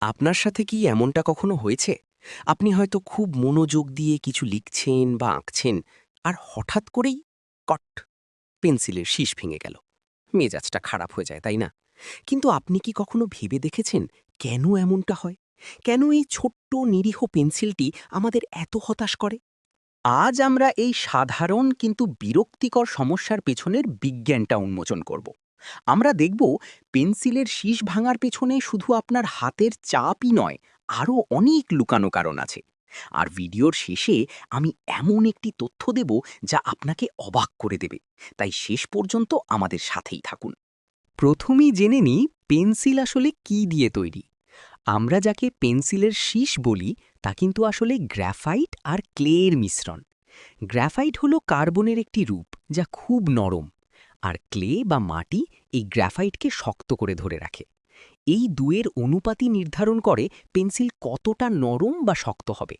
আপনার সাথে কি এমনটা কখনো হয়েছে? আপনি হয়তো খুব মনোযোগ দিয়ে কিছু লিখছেন বা আঁকছেন, আর হঠাৎ করেই কট! পেন্সিলের শীষ ভেঙে গেল। মেজাজটা খারাপ হয়ে যায়, তাই না? কিন্তু আপনি কি কখনো ভেবে দেখেছেন কেন এমনটা হয়? কেন এই ছোট্ট নিরীহ পেন্সিলটি আমাদের এত হতাশ করে? আজ আমরা এই সাধারণ কিন্তু বিরক্তিকর সমস্যার পেছনের বিজ্ঞানটা উন্মোচন করব। আমরা দেখব পেন্সিলের শীষ ভাঙার পেছনে শুধু আপনার হাতের চাপই নয়, আরও অনেক লুকানো কারণ আছে। আর ভিডিওর শেষে আমি এমন একটি তথ্য দেব যা আপনাকে অবাক করে দেবে। তাই শেষ পর্যন্ত আমাদের সাথেই থাকুন। প্রথমেই জেনে নিই পেন্সিল আসলে কি দিয়ে তৈরি। আমরা যাকে পেন্সিলের শীষ বলি তা কিন্তু আসলে গ্রাফাইট আর ক্লের মিশ্রণ। গ্রাফাইট হলো কার্বনের একটি রূপ যা খুব নরম, আর ক্লে বা মাটি এই গ্রাফাইটকে শক্ত করে ধরে রাখে। এই দুয়ের অনুপাতই নির্ধারণ করে পেন্সিল কতটা নরম বা শক্ত হবে।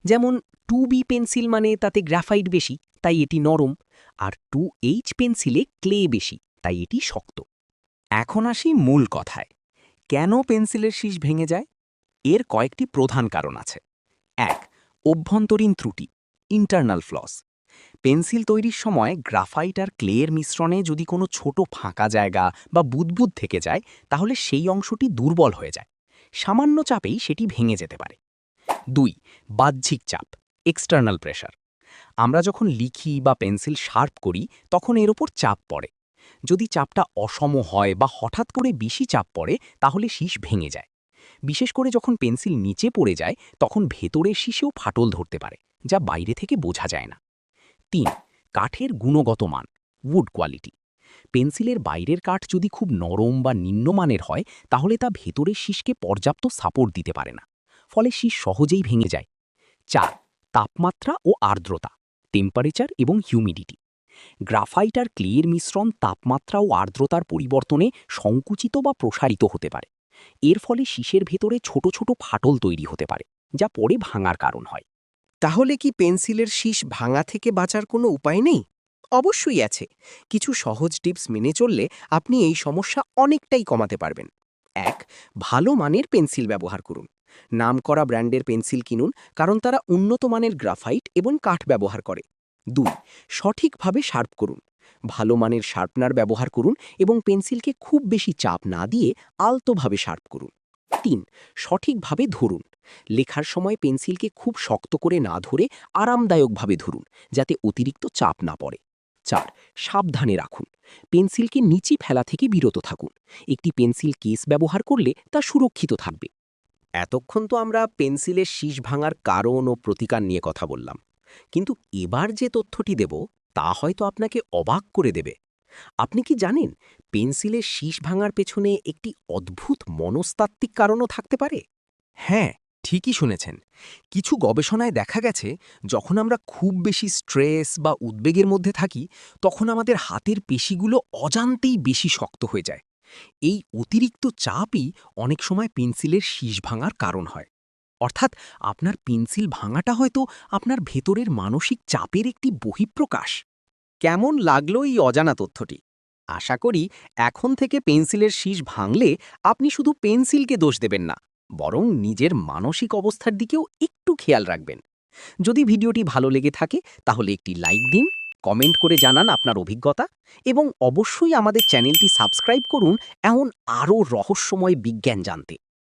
যেমন 2B পেন্সিল মানে তাতে গ্রাফাইট বেশি, তাই এটি নরম, আর 2H পেন্সিলে ক্লে বেশি, তাই এটি শক্ত। এখন আসি মূল কথায়, কেন পেন্সিলের শীষ ভেঙে যায়? এর কয়েকটি প্রধান কারণ আছে। ১. অভ্যন্তরীণ ত্রুটি, ইন্টারনাল ফ্লস। পেন্সিল তৈরির সময় গ্রাফাইট আর ক্লের মিশ্রণে যদি কোনো ছোট ফাঁকা জায়গা বা বুদবুদ থেকে যায়, তাহলে সেই অংশটি দুর্বল হয়ে যায়। সামান্য চাপেই সেটি ভেঙে যেতে পারে। ২. বাহ্যিক চাপ, এক্সটার্নাল প্রেশার। আমরা যখন লিখি বা পেন্সিল শার্প করি, তখন এর ওপর চাপ পড়ে। যদি চাপটা অসম হয় বা হঠাৎ করে বেশি চাপ পড়ে, তাহলে শীষ ভেঙে যায়। বিশেষ করে যখন পেন্সিল নিচে পড়ে যায়, তখন ভেতরের শীষেও ফাটল ধরতে পারে, যা বাইরে থেকে বোঝা যায় না। ৩. কাঠের গুণগত মান, উড কোয়ালিটি। পেন্সিলের বাইরের কাঠ যদি খুব নরম বা নিম্নমানের হয়, তাহলে তা ভেতরের শীষকে পর্যাপ্ত সাপোর্ট দিতে পারে না। ফলে শীষ সহজেই ভেঙে যায়। ৪. তাপমাত্রা ও আর্দ্রতা, টেম্পারেচার এবং হিউমিডিটি। গ্রাফাইট আর ক্লের মিশ্রণ তাপমাত্রা ও আর্দ্রতার পরিবর্তনে সংকুচিত বা প্রসারিত হতে পারে। এর ফলে শীষের ভেতরে ছোট ছোট ফাটল তৈরি হতে পারে, যা পরে ভাঙার কারণ হয়। তাহলে কি পেন্সিলের শীষ ভাঙা থেকে বাঁচার কোনো উপায় নেই? অবশ্যই আছে। কিছু সহজ টিপস মেনে চললে আপনি এই সমস্যা অনেকটাই কমাতে পারবেন। ১. ভালো মানের পেন্সিল ব্যবহার করুন। নামকরা ব্র্যান্ডের পেন্সিল কিনুন, কারণ তারা উন্নত মানের গ্রাফাইট এবং কাঠ ব্যবহার করে। ২. সঠিকভাবে শার্প করুন। ভালো মানের শার্পনার ব্যবহার করুন এবং পেন্সিলকে খুব বেশি চাপ না দিয়ে আলতোভাবে শার্প করুন। ৩. সঠিকভাবে ধরুন। লেখার সময় পেন্সিলকে খুব শক্ত করে না ধরে আরামদায়কভাবে ধরুন, যাতে অতিরিক্ত চাপ না পড়ে। ৪. সাবধানে রাখুন। পেন্সিলকে নিচে ফেলা থেকে বিরত থাকুন। একটি পেন্সিল কেস ব্যবহার করলে তা সুরক্ষিত থাকবে। এতক্ষণ তো আমরা পেন্সিলের শীষ ভাঙার কারণ ও প্রতিকার নিয়ে কথা বললাম, কিন্তু এবার যে তথ্যটি দেব তা হয়তো আপনাকে অবাক করে দেবে। আপনি কি জানেন পেন্সিলের শীষ ভাঙার পেছনে একটি অদ্ভুত মনস্তাত্ত্বিক কারণও থাকতে পারে? হ্যাঁ, ঠিকই শুনেছেন। কিছু গবেষণায় দেখা গেছে, যখন আমরা খুব বেশি স্ট্রেস বা উদ্বেগের মধ্যে থাকি, তখন আমাদের হাতের পেশিগুলো অজান্তেই বেশি শক্ত হয়ে যায়। এই অতিরিক্ত চাপই অনেক সময় পেন্সিলের শীষ ভাঙার কারণ হয়। অর্থাৎ আপনার পেন্সিল ভাঙাটা হয়তো আপনার ভেতরের মানসিক চাপের একটি বহিঃপ্রকাশ। কেমন লাগলো এই অজানা তথ্যটি? আশা করি এখন থেকে পেন্সিলের শীষ ভাঙলে আপনি শুধু পেন্সিলকে দোষ দেবেন না, বরং নিজের মানসিক অবস্থার দিকেও একটু খেয়াল রাখবেন। যদি ভিডিওটি ভালো লেগে থাকে, তাহলে একটি লাইক দিন, কমেন্ট করে জানান আপনার অভিজ্ঞতা, এবং অবশ্যই আমাদের চ্যানেলটি সাবস্ক্রাইব করুন এমন আরও রহস্যময় বিজ্ঞান জানতে।